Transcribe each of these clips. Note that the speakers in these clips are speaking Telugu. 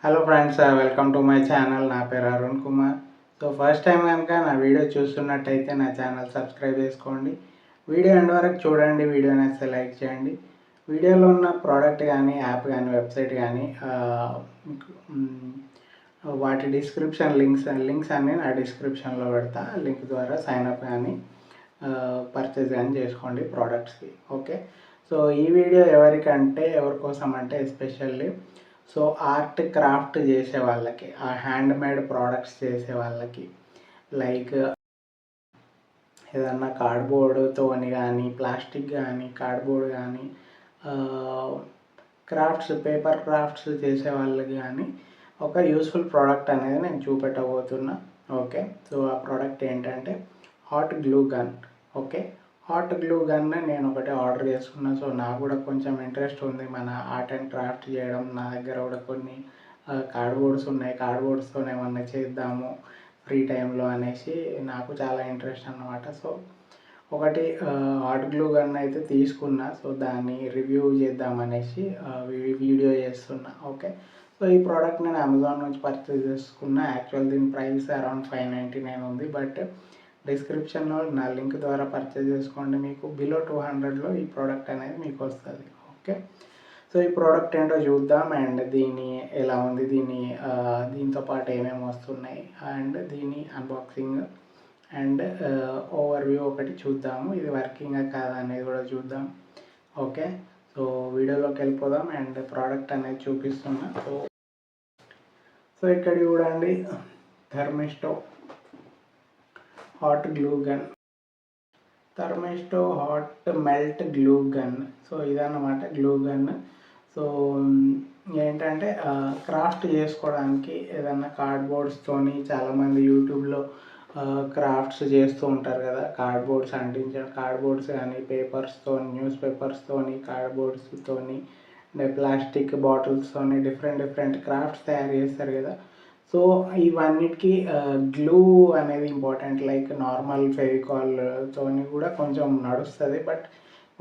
Hello friends, welcome to my channel. నా పేరు Arun Kumar. So first time కనుక నా వీడియో చూస్తున్నట్టయితే నా ఛానల్ సబ్స్క్రైబ్ చేసుకోండి. వీడియో ఎండ్ వరకు చూడండి. వీడియో నచ్చితే లైక్ చేయండి. వీడియోలో ఉన్న ప్రోడక్ట్ కానీ, యాప్ కానీ, వెబ్సైట్ కానీ వాటి లింక్స్ అన్నీ నా డిస్క్రిప్షన్లో పెడతా. లింక్ ద్వారా సైన్అప్ కానీ పర్చేజ్ కానీ చేసుకోండి ప్రోడక్ట్స్కి. ఓకే, సో ఈ వీడియో ఎవరి కోసం అంటే ఎస్పెషల్లీ సో ఆర్ట్ క్రాఫ్ట్ చేసే వాళ్ళకి, ఆ హ్యాండ్మేడ్ ప్రోడక్ట్స్ చేసే వాళ్ళకి, లైక్ ఏదన్నా కార్డ్బోర్డ్తోని కానీ, ప్లాస్టిక్ కానీ, కార్డ్బోర్డ్ కానీ, పేపర్ క్రాఫ్ట్స్ చేసే వాళ్ళకి కానీ ఒక యూస్ఫుల్ ప్రోడక్ట్ అనేది నేను చూపెట్టబోతున్నా. ఓకే, సో ఆ ప్రోడక్ట్ ఏంటంటే hot glue gun. Okay, hot glue gun నేను ఒకటి ఆర్డర్ చేసుకున్నా. సో నాకు కూడా కొంచెం ఇంట్రెస్ట్ ఉంది మన ఆర్ట్ అండ్ క్రాఫ్ట్ చేయడం. నా దగ్గర కూడా కొన్ని కార్డ్బోర్డ్స్ ఉన్నాయి. కార్డ్బోర్డ్స్తో ఏమన్నా చేద్దాము ఫ్రీ టైంలో అనేసి నాకు చాలా ఇంట్రెస్ట్ అన్నమాట. సో ఒకటి హాట్ గ్లూ గన్ అయితే తీసుకున్నా. సో దాన్ని రివ్యూ చేద్దామనేసి వీడియో చేస్తున్నా. ఓకే, సో ఈ ప్రోడక్ట్ నేను అమెజాన్ నుంచి పర్చేస్ చేసుకున్నా. యాక్చువల్ దీని ప్రైస్ అరౌండ్ 599 ఉంది. బట్ డిస్క్రిప్షన్లో నా లింక్ ద్వారా పర్చేజ్ చేసుకోండి. మీకు బిలో 200లో ఈ ప్రోడక్ట్ అనేది మీకు వస్తుంది. ఓకే, సో ఈ ప్రోడక్ట్ ఏంటో చూద్దాం. అండ్ దీని ఎలా ఉంది, దీంతో పాటు ఏమేమి వస్తున్నాయి, అండ్ దీని అన్బాక్సింగ్ అండ్ ఓవర్వ్యూ ఒకటి చూద్దాము. ఇది వర్కింగ్ కాదా అనేది కూడా చూద్దాం. ఓకే, సో వీడియోలోకి వెళ్ళిపోదాం. అండ్ ప్రోడక్ట్ అనేది చూపిస్తున్నా. సో ఇక్కడ చూడండి, Thermisto hot glue gun, Thermisto hot melt glue gun. So ఇదన్నమాట గ్లూ గన్. సో ఏంటంటే క్రాఫ్ట్ చేసుకోవడానికి ఏదన్నా కార్డ్బోర్డ్స్తోని, చాలామంది యూట్యూబ్లో క్రాఫ్ట్స్ చేస్తూ ఉంటారు కదా, కార్డ్బోర్డ్స్ అంటించడం, కార్డ్బోర్డ్స్ కానీ పేపర్స్తో, న్యూస్ పేపర్స్తోని, కార్డ్బోర్డ్స్తోని, ప్లాస్టిక్ బాటిల్స్తోని డిఫరెంట్ క్రాఫ్ట్స్ తయారు చేస్తారు కదా. సో ఇవన్నిటికీ గ్లూ అనేది ఇంపార్టెంట్. లైక్ నార్మల్ ఫెవికాల్తో కూడా కొంచెం నడుస్తుంది. బట్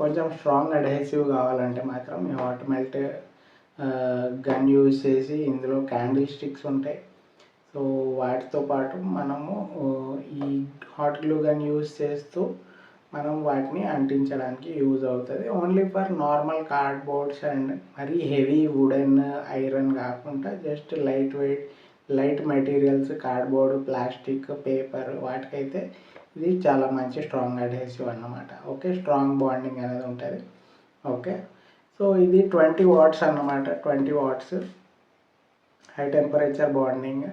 కొంచెం స్ట్రాంగ్ అడ్హెసివ్ కావాలంటే మాత్రం ఈ హాట్ మెల్ట్ గన్ యూజ్ చేసి, ఇందులో క్యాండిల్ స్టిక్స్ ఉంటాయి. సో వాటితో పాటు మనము ఈ హాట్ గ్లూ గన్ యూజ్ చేస్తూ మనం వాటిని అంటించడానికి యూజ్ అవుతుంది. Only for normal cardboards and మరీ హెవీ వుడెన్, ఐరన్ కాకుండా just light materials, cardboard, plastic, paper, వాటికైతే ఇది చాలా మంచి స్ట్రాంగ్ అడ్హెసివ్ అన్నమాట. ఓకే, స్ట్రాంగ్ బాండింగ్ అనేది ఉంటుంది. ఓకే, సో ఇది 20 వాట్స్ అన్నమాట. 20 watts high temperature bonding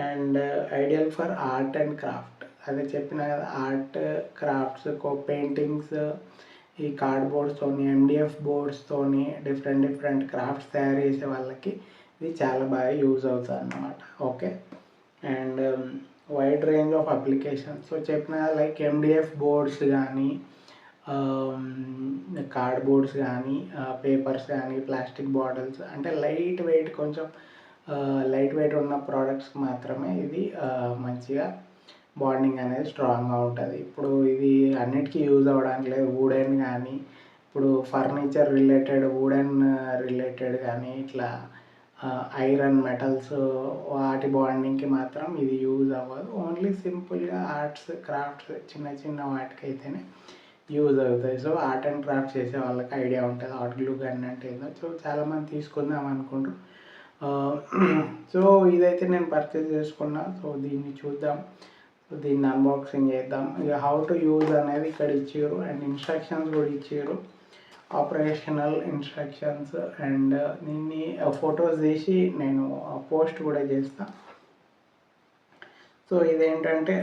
and ideal for art and craft. అదే చెప్పిన కదా, ఆర్ట్ క్రాఫ్ట్స్, పెయింటింగ్స్, ఈ కార్డ్బోర్డ్స్తోని, MDF బోర్డ్స్తోని డిఫరెంట్ క్రాఫ్ట్స్ తయారు చేసే వాళ్ళకి ఇది చాలా బాగా యూజ్ అవుతుంది అన్నమాట. Okay, and wide range of applications. So చెప్పిన లైక్ MDF బోర్డ్స్ కానీ, కార్డ్బోర్డ్స్ కానీ, పేపర్స్ కానీ, ప్లాస్టిక్ బాటిల్స్, అంటే కొంచెం లైట్ వెయిట్ ఉన్న ప్రోడక్ట్స్కి మాత్రమే ఇది మంచిగా బాండింగ్ అనేది స్ట్రాంగ్గా ఉంటుంది. ఇప్పుడు ఇది అన్నిటికీ యూజ్ అవ్వడానికి లేదు. వుడెన్ కానీ, ఇప్పుడు ఫర్నిచర్ రిలేటెడ్ కానీ, ఇట్లా ఐరన్ మెటల్స్, వాటి బాండింగ్కి మాత్రం ఇది యూజ్ అవ్వదు. ఓన్లీ సింపుల్గా ఆర్ట్స్ క్రాఫ్ట్స్ చిన్న వాటికైతేనే యూజ్ అవుతాయి. సో ఆర్ట్ అండ్ క్రాఫ్ట్ చేసే వాళ్ళకి ఐడియా ఉంటుంది హాట్ గ్లూ గన్ అంటే ఏందో. సో చాలామంది తీసుకుందాం అనుకుంటారు. సో ఇదైతే నేను పర్చేజ్ చేసుకున్నా. సో దీన్ని చూద్దాం, దీన్ని అన్బాక్సింగ్ చేద్దాం. ఇక హౌ టు యూజ్ అనేది ఇక్కడ ఇచ్చారు అండ్ ఇన్స్ట్రక్షన్స్ కూడా ఇచ్చారు, ఆపరేషనల్ ఇన్స్ట్రక్షన్స్. అండ్ దీన్ని ఫొటోస్ తీసి నేను పోస్ట్ కూడా చేస్తాను. సో ఇదేంటంటే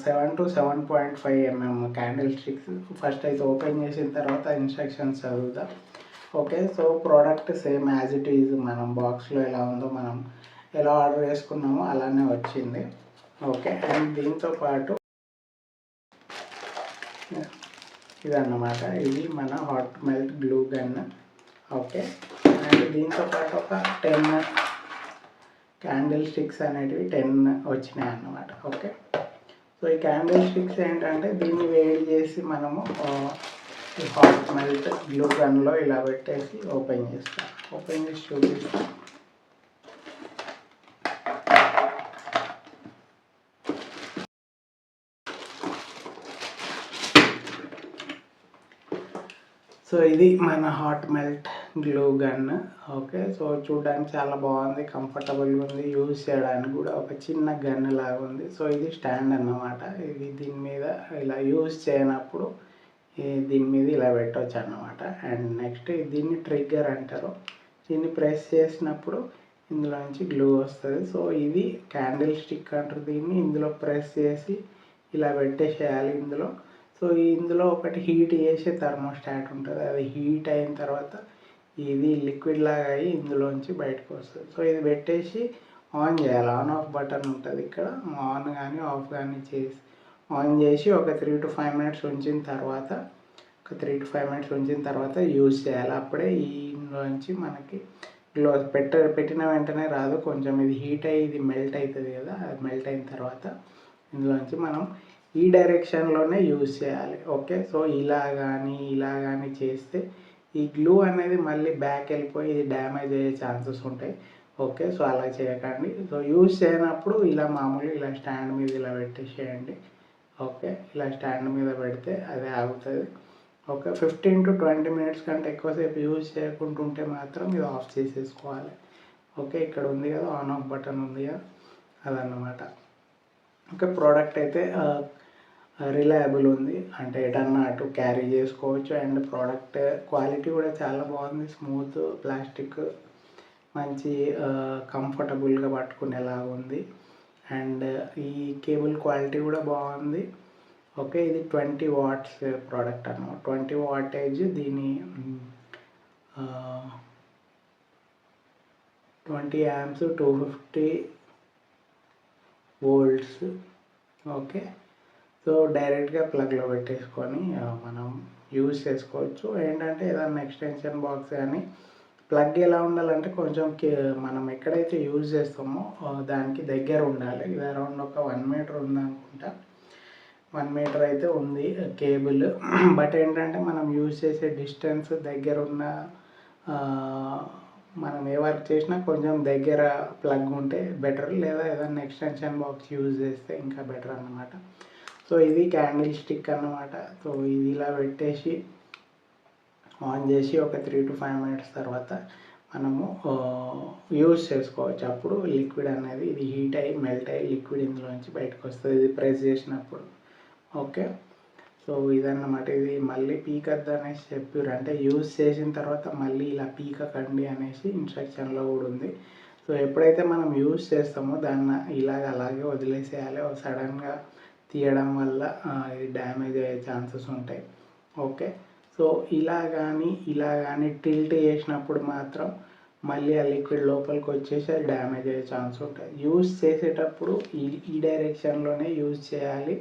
7 to 7.5 mm candle sticks. First అయితే ఓపెన్ చేసిన తర్వాత ఇన్స్ట్రక్షన్స్ చదువుతా. Okay, so product same as it is, మనం బాక్స్లో ఎలా ఉందో, మనం ఎలా ఆర్డర్ చేసుకున్నామో అలానే వచ్చింది. ఓకే, అండ్ దీంతో పాటు ఇదన్నమాట, ఇది మన hot melt glue gun. Okay, and దీంతో పాటు ఒక 10 క్యాండిల్ స్టిక్స్ అనేటివి 10 వచ్చినాయి అన్నమాట. ఓకే, సో ఈ క్యాండిల్ స్టిక్స్ ఏంటంటే దీన్ని వేడి చేసి మనము ఈ హాట్ మెల్ట్ గ్లూ గన్లో ఇలా పెట్టేసి ఓపెన్ చేసి చూపిస్తాం. సో ఇది మన hot melt glue gun. Okay, so చూడడానికి చాలా బాగుంది, కంఫర్టబుల్గా ఉంది, యూజ్ చేయడానికి కూడా ఒక చిన్న గన్ లాగా ఉంది. సో ఇది స్టాండ్ అన్నమాట. ఇది దీని మీద ఇలా యూజ్ చేయనప్పుడు దీని మీద ఇలా పెట్టవచ్చు అన్నమాట. అండ్ నెక్స్ట్ దీన్ని ట్రిగ్గర్ అంటారు. దీన్ని ప్రెస్ చేసినప్పుడు ఇందులో నుంచి గ్లూ వస్తుంది. సో ఇది క్యాండిల్ స్టిక్ అంటారు దీన్ని. ఇందులో ప్రెస్ చేసి ఇలా పెట్టేసేయాలి ఇందులో. సో ఇందులో ఒకటి హీట్ చేసే థర్మోస్టాట్ ఉంటుంది. అది హీట్ అయిన తర్వాత ఇది లిక్విడ్ లాగా అయ్యి ఇందులోంచి బయటకు వస్తుంది. సో ఇది పెట్టేసి ఆన్ చేయాలి. ఆన్ ఆఫ్ బటన్ ఉంటుంది ఇక్కడ. ఆన్ కానీ ఆఫ్ కానీ చేసి ఆన్ చేసి ఒక 3 to 5 minutes ఉంచిన తర్వాత యూజ్ చేయాలి. అప్పుడే ఇందులోంచి మనకి గ్లో పెట్టిన వెంటనే రాదు. కొంచెం ఇది హీట్ అయ్యి ఇది మెల్ట్ అవుతుంది కదా, అది మెల్ట్ అయిన తర్వాత ఇందులోంచి మనం ఈ డైరెక్షన్లోనే యూజ్ చేయాలి. ఓకే, సో ఇలా కానీ చేస్తే ఈ గ్లూ అనేది మళ్ళీ బ్యాక్ వెళ్ళిపోయి ఇది డ్యామేజ్ అయ్యే ఛాన్సెస్ ఉంటాయి. ఓకే, సో అలా చేయకండి. సో యూజ్ చేయనప్పుడు ఇలా మామూలుగా ఇలా స్టాండ్ మీద ఇలా పెట్టేసేయండి. ఓకే, ఇలా స్టాండ్ మీద పెడితే అది ఆగుతుంది. ఓకే, 15 to 20 minutes కంటే ఎక్కువసేపు యూజ్ చేయకుంటుంటే మాత్రం ఇది ఆఫ్ చేసేసుకోవాలి. ఓకే, ఇక్కడ ఉంది కదా ఆన్ ఆఫ్ బటన్ ఉంది కదా, అదన్నమాట. ఓకే, ప్రోడక్ట్ అయితే రిలయబుల్ ఉంది, అంటే ఎటన్నా అటు క్యారీ చేసుకోవచ్చు. అండ్ ప్రోడక్ట్ క్వాలిటీ కూడా చాలా బాగుంది, స్మూత్ ప్లాస్టిక్, మంచి కంఫర్టబుల్గా పట్టుకునేలాగా ఉంది. అండ్ ఈ కేబుల్ క్వాలిటీ కూడా బాగుంది. ఓకే, ఇది 20 watts ప్రోడక్ట్ అన్నమాట. 20 wattage. దీని 20 amps 250 volts. ఓకే, సో డైరెక్ట్గా ప్లగ్లో పెట్టేసుకొని మనం యూజ్ చేసుకోవచ్చు. ఏంటంటే ఏదైనా ఎక్స్టెన్షన్ బాక్స్ కానీ ప్లగ్ ఎలా ఉండాలంటే కొంచెం మనం ఎక్కడైతే యూజ్ చేస్తామో దానికి దగ్గర ఉండాలి. ఇది అరౌండ్ ఒక 1 meter ఉందనుకుంటా. 1 meter అయితే ఉంది కేబుల్. బట్ ఏంటంటే మనం యూజ్ చేసే డిస్టెన్స్ దగ్గర ఉన్న మనం ఏ వర్క్ చేసినా కొంచెం దగ్గర ప్లగ్ ఉంటే బెటర్, లేదా ఏదైనా ఎక్స్టెన్షన్ బాక్స్ యూజ్ చేస్తే ఇంకా బెటర్ అన్నమాట. సో ఇది క్యాండిల్ స్టిక్ అన్నమాట. సో ఇది ఇలా పెట్టేసి ఆన్ చేసి ఒక 3 to 5 minutes తర్వాత మనము యూజ్ చేసుకోవచ్చు. అప్పుడు లిక్విడ్ అనేది ఇది హీట్ అయ్యి మెల్ట్ అయ్యి లిక్విడ్ ఇందులోంచి బయటకు వస్తుంది ఇది ప్రెస్ చేసినప్పుడు. ఓకే, సో ఇదన్నమాట. ఇది మళ్ళీ పీకద్దు అనేసి చెప్పారు, అంటే యూజ్ చేసిన తర్వాత మళ్ళీ ఇలా పీకకండి అనేసి ఇన్స్ట్రక్షన్లో కూడా ఉంది. సో ఎప్పుడైతే మనం యూజ్ చేస్తామో దాన్ని అలాగే వదిలేసేయాలి. సడన్గా తీయడం వల్ల ఇది డ్యామేజ్ అయ్యే ఛాన్సెస్ ఉంటాయి. ఓకే, సో ఇలా కానీ టిల్ట్ చేసినప్పుడు మాత్రం మళ్ళీ ఆ లిక్విడ్ లోపలికి వచ్చేసి అది డ్యామేజ్ అయ్యే ఛాన్స్ ఉంటాయి. యూజ్ చేసేటప్పుడు ఈ డైరెక్షన్లోనే యూజ్ చేయాలి.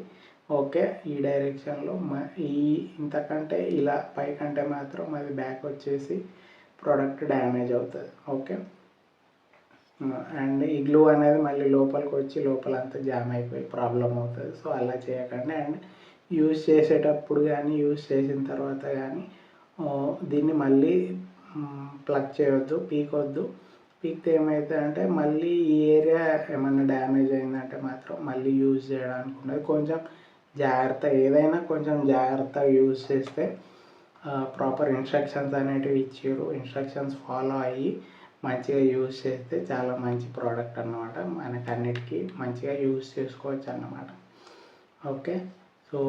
ఓకే, ఈ డైరెక్షన్లో ఇంతకంటే ఇలా పైకంటే మాత్రం అది బ్యాక్ వచ్చేసి ప్రోడక్ట్ డ్యామేజ్ అవుతుంది. ఓకే, అండ్ ఈ గ్లూ అనేది మళ్ళీ లోపలికి వచ్చి లోపలంతా జామ్ అయిపోయి ప్రాబ్లం అవుతుంది. సో అలా చేయకండి. అండ్ యూజ్ చేసేటప్పుడు కానీ యూజ్ చేసిన తర్వాత కానీ దీన్ని మళ్ళీ ప్లగ్ చేయొద్దు, పీకొద్దు. పీకితే ఏమవుతుంది అంటే మళ్ళీ ఈ ఏరియా ఏమన్నా డ్యామేజ్ అయిందంటే మాత్రం మళ్ళీ యూజ్ చేయడానికి ఉండదు. కొంచెం జాగ్రత్త, ఏదైనా కొంచెం జాగ్రత్తగా యూజ్ చేస్తే ప్రాపర్ ఇన్స్ట్రక్షన్స్ అనేటివి ఇచ్చారు. ఇన్స్ట్రక్షన్స్ ఫాలో అయ్యి మంచిగా యూజ్ చేస్తే చాలా మంచి ప్రోడక్ట్ అన్నమాట. మనకి అన్నిటికీ మంచిగా యూజ్ చేసుకోవచ్చు అన్నమాట. ఓకే, సో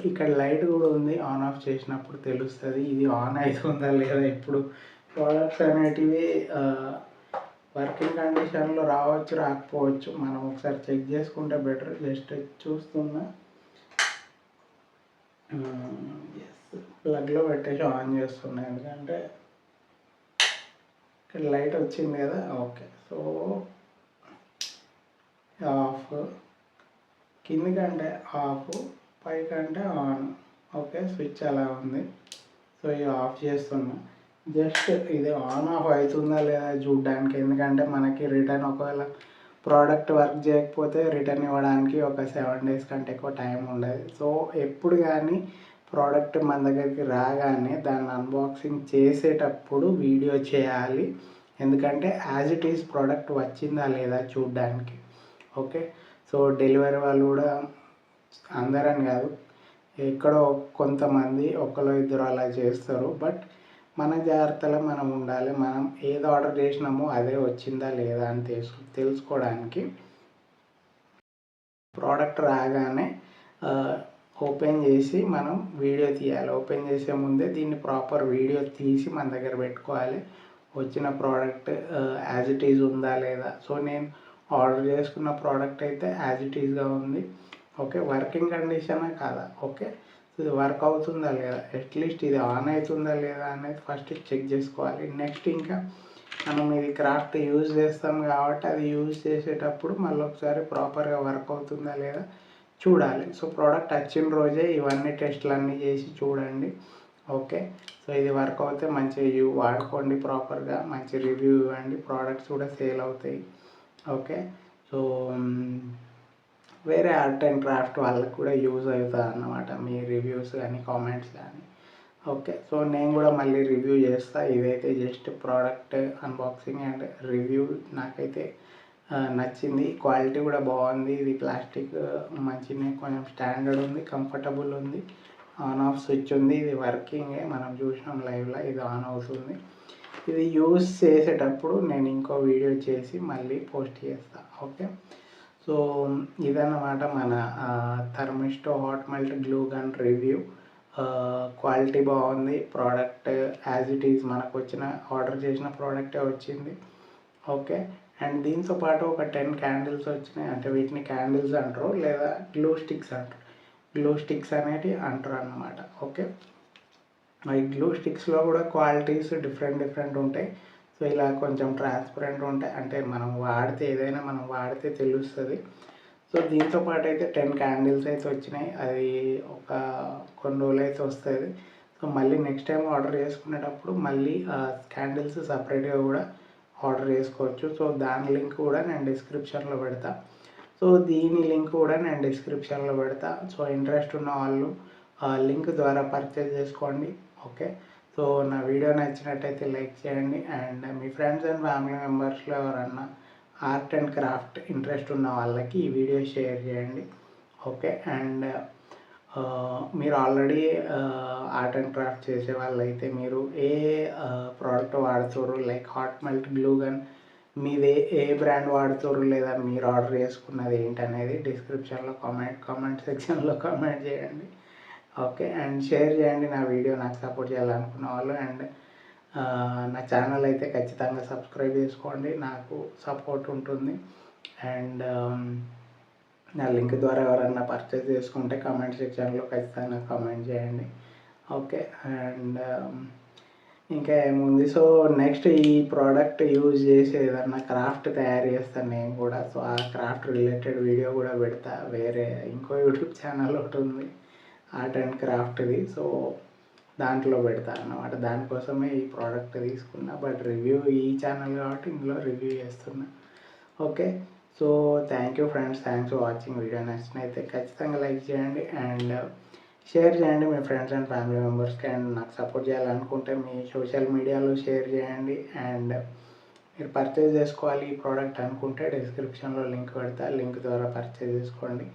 ఇక్కడ లైట్ కూడా ఉంది, ఆన్ ఆఫ్ చేసినప్పుడు తెలుస్తుంది ఇది ఆన్ అవుతుందా లేదా. ఇప్పుడు ప్రోడక్ట్స్ అనేటివి వర్కింగ్ కండిషన్లో రావచ్చు, రాకపోవచ్చు. మనం ఒకసారి చెక్ చేసుకుంటే బెటర్. జస్ట్ చూస్తున్నా, ప్లగ్లో పెట్టేసి ఆన్ చేస్తున్నా, ఎందుకంటే ఇక్కడ లైట్ వచ్చింది కదా. ఓకే, సో ఆఫ్, కిందికంటే ఆఫ్, పైకంటే ఆన్. ఓకే, స్విచ్ అలా ఉంది. సో ఇది ఆఫ్ చేస్తున్నా. జస్ట్ ఇది ఆన్ ఆఫ్ అవుతుందా లేదా చూడడానికి, ఎందుకంటే మనకి రిటర్న్ ఒకవేళ ప్రోడక్ట్ వర్క్ చేయకపోతే రిటర్న్ ఇవ్వడానికి ఒక 7 days కంటే ఎక్కువ టైం ఉండదు. సో ఎప్పుడు కానీ ప్రోడక్ట్ మన దగ్గరికి రాగానే దాన్ని అన్బాక్సింగ్ చేసేటప్పుడు వీడియో చేయాలి, ఎందుకంటే యాజ్ ఇట్ ఈజ్ ప్రోడక్ట్ వచ్చిందా లేదా చూడడానికి. ఓకే, సో డెలివరీ వాళ్ళు కూడా అందరని కాదు, ఎక్కడో కొంతమంది ఒకరు ఇద్దరు అలా చేస్తారు. బట్ మన జాగ్రత్తలో మనం ఉండాలి. మనం ఏది ఆర్డర్ చేసినామో అదే వచ్చిందా లేదా అని తెలుసుకోవడానికి ప్రోడక్ట్ రాగానే ఓపెన్ చేసి మనం వీడియో తీయాలి. ఓపెన్ చేసే ముందే దీన్ని ప్రాపర్ వీడియో తీసి మన దగ్గర పెట్టుకోవాలి. వచ్చిన ప్రోడక్ట్ యాజ్ ఇట్ ఈజ్ ఉందా లేదా. సో నేను ఆర్డర్ చేసుకున్న ప్రోడక్ట్ అయితే యాజ్ ఇట్ ఈజ్గా ఉంది. ఓకే, వర్కింగ్ కండిషనా కాదా, ఓకే ఇది వర్క్ అవుతుందా లేదా, అట్లీస్ట్ ఇది ఆన్ అవుతుందా లేదా అనేది ఫస్ట్ చెక్ చేసుకోవాలి. నెక్స్ట్ ఇంకా మనం ఇది క్రాఫ్ట్ యూజ్ చేస్తాం కాబట్టి అది యూజ్ చేసేటప్పుడు మళ్ళీ ఒకసారి ప్రాపర్గా వర్క్ అవుతుందా లేదా చూడాలి. సో ప్రోడక్ట్ వచ్చిన రోజే ఇవన్నీ టెస్ట్లు అన్నీ చేసి చూడండి. ఓకే, సో ఇది వర్క్ అవుతే మంచిగా వాడుకోండి, ప్రాపర్గా మంచి రివ్యూ ఇవ్వండి, ప్రోడక్ట్స్ కూడా సేల్ అవుతాయి. ఓకే, సో వేరే ఆర్ట్ అండ్ క్రాఫ్ట్ వాళ్ళకి కూడా యూజ్ అవుతుంది అన్నమాట మీ రివ్యూస్ కానీ కామెంట్స్ కానీ. ఓకే, సో నేను కూడా మళ్ళీ రివ్యూ చేస్తాను. ఇదైతే just product unboxing and review. నాకైతే నచ్చింది, క్వాలిటీ కూడా బాగుంది. ఇది ప్లాస్టిక్ మంచిగా కొంచెం స్టాండర్డ్ ఉంది, కంఫర్టబుల్ ఉంది, ఆన్ ఆఫ్ స్విచ్ ఉంది. ఇది వర్కింగే, మనం చూసినాం లైవ్లో ఇది ఆన్ అవుతుంది. ఇది యూజ్ చేసేటప్పుడు నేను ఇంకో వీడియో చేసి మళ్ళీ పోస్ట్ చేస్తాను. ఓకే, సో ఇదన్నమాట మన Thermisto hot melt glue gun review. Quality బాగుంది, ప్రోడక్ట్ యాజ్ ఇట్ ఈజ్ మనకు వచ్చిన ఆర్డర్ చేసిన ప్రోడక్టే వచ్చింది. ఓకే, అండ్ దీంతో పాటు ఒక 10 క్యాండిల్స్ వచ్చినాయి. అంటే వీటిని క్యాండిల్స్ అంటారు లేదా గ్లూ స్టిక్స్ అంటారు. గ్లూ స్టిక్స్ అనేటివి అంటారు అన్నమాట. ఓకే, ఈ గ్లూ స్టిక్స్లో కూడా క్వాలిటీస్ డిఫరెంట్ ఉంటాయి. సో ఇలా కొంచెం ట్రాన్స్పరెంట్ ఉంటాయి, అంటే మనం వాడితే ఏదైనా మనం వాడితే తెలుస్తుంది. సో దీంతో పాటు అయితే 10 క్యాండిల్స్ అయితే వచ్చినాయి. అది ఒక కొన్ని రోజులు అయితే వస్తుంది. సో మళ్ళీ నెక్స్ట్ టైం ఆర్డర్ చేసుకునేటప్పుడు మళ్ళీ క్యాండిల్స్ సపరేట్గా కూడా ఆర్డర్ చేసుకోవచ్చు. సో దాని లింక్ కూడా నేను డిస్క్రిప్షన్లో పెడతా. సో దీని లింక్ కూడా నేను డిస్క్రిప్షన్లో పెడతా. సో ఇంట్రెస్ట్ ఉన్న వాళ్ళు లింక్ ద్వారా పర్చేజ్ చేసుకోండి. ఓకే, సో నా వీడియో నచ్చినట్టయితే లైక్ చేయండి. అండ్ మీ ఫ్రెండ్స్ అండ్ ఫ్యామిలీ మెంబర్స్లో ఎవరన్నా ఆర్ట్ అండ్ క్రాఫ్ట్ ఇంట్రెస్ట్ ఉన్న వాళ్ళకి ఈ వీడియో షేర్ చేయండి. ఓకే, అండ్ మీరు ఆల్రెడీ ఆర్ట్ అండ్ క్రాఫ్ట్ చేసే వాళ్ళైతే మీరు ఏ ప్రోడక్ట్ వాడుతారు, like hot melt glue gun మీది ఏ బ్రాండ్ వాడుతారు, లేదా మీరు ఆర్డర్ చేసుకున్నది ఏంటనేది డిస్క్రిప్షన్లో కామెంట్ సెక్షన్లో కామెంట్ చేయండి. ఓకే, అండ్ షేర్ చేయండి నా వీడియో, నాకు సపోర్ట్ చేయాలనుకున్న వాళ్ళు. అండ్ నా ఛానల్ అయితే ఖచ్చితంగా సబ్స్క్రైబ్ చేసుకోండి, నాకు సపోర్ట్ ఉంటుంది. అండ్ నా లింక్ ద్వారా ఎవరన్నా పర్చేస్ చేసుకుంటే కామెంట్ సెక్షన్లో ఖచ్చితంగా కామెంట్ చేయండి. ఓకే, అండ్ ఇంకా ఏముంది, సో నెక్స్ట్ ఈ ప్రోడక్ట్ యూజ్ చేసి ఏదన్నా క్రాఫ్ట్ తయారు చేస్తాను నేను కూడా. సో ఆ క్రాఫ్ట్ రిలేటెడ్ వీడియో కూడా పెడతా. వేరే ఇంకో యూట్యూబ్ ఛానల్ ఒకటి ఉంది ఆర్ట్ అండ్ క్రాఫ్ట్ది, సో దాంట్లో పెడతా అన్నమాట. దానికోసమే ఈ ప్రోడక్ట్ తీసుకున్నా. బట్ రివ్యూ ఈ ఛానల్ కాబట్టి ఇందులో రివ్యూ చేస్తున్నా. Okay, so thank you friends, thanks for watching. Video నచ్చినైతే ఖచ్చితంగా లైక్ చేయండి అండ్ షేర్ చేయండి మీ ఫ్రెండ్స్ అండ్ ఫ్యామిలీ మెంబర్స్కి. అండ్ నాకు సపోర్ట్ చేయాలనుకుంటే మీ సోషల్ మీడియాలో షేర్ చేయండి. అండ్ మీరు పర్చేజ్ చేసుకోవాలి ఈ ప్రోడక్ట్ అనుకుంటే డిస్క్రిప్షన్లో లింక్ పెడతా, లింక్ ద్వారా పర్చేజ్ చేసుకోండి.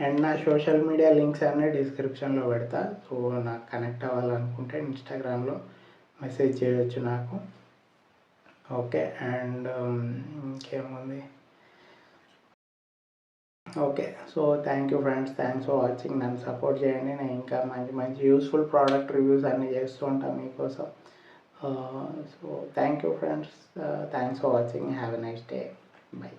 అండ్ నా సోషల్ మీడియా లింక్స్ అన్నీ డిస్క్రిప్షన్లో పెడతా. సో నాకు కనెక్ట్ అవ్వాలనుకుంటే ఇన్స్టాగ్రామ్లో మెసేజ్ చేయొచ్చు నాకు. ఓకే, అండ్ ఇంకేముంది, okay, so thank you friends, thanks for watching. నన్ను సపోర్ట్ చేయండి, నేను ఇంకా మంచి యూస్ఫుల్ ప్రోడక్ట్ రివ్యూస్ అన్నీ చేస్తూ ఉంటాను మీకోసం. So thank you friends, thanks for watching. Have a nice day. By.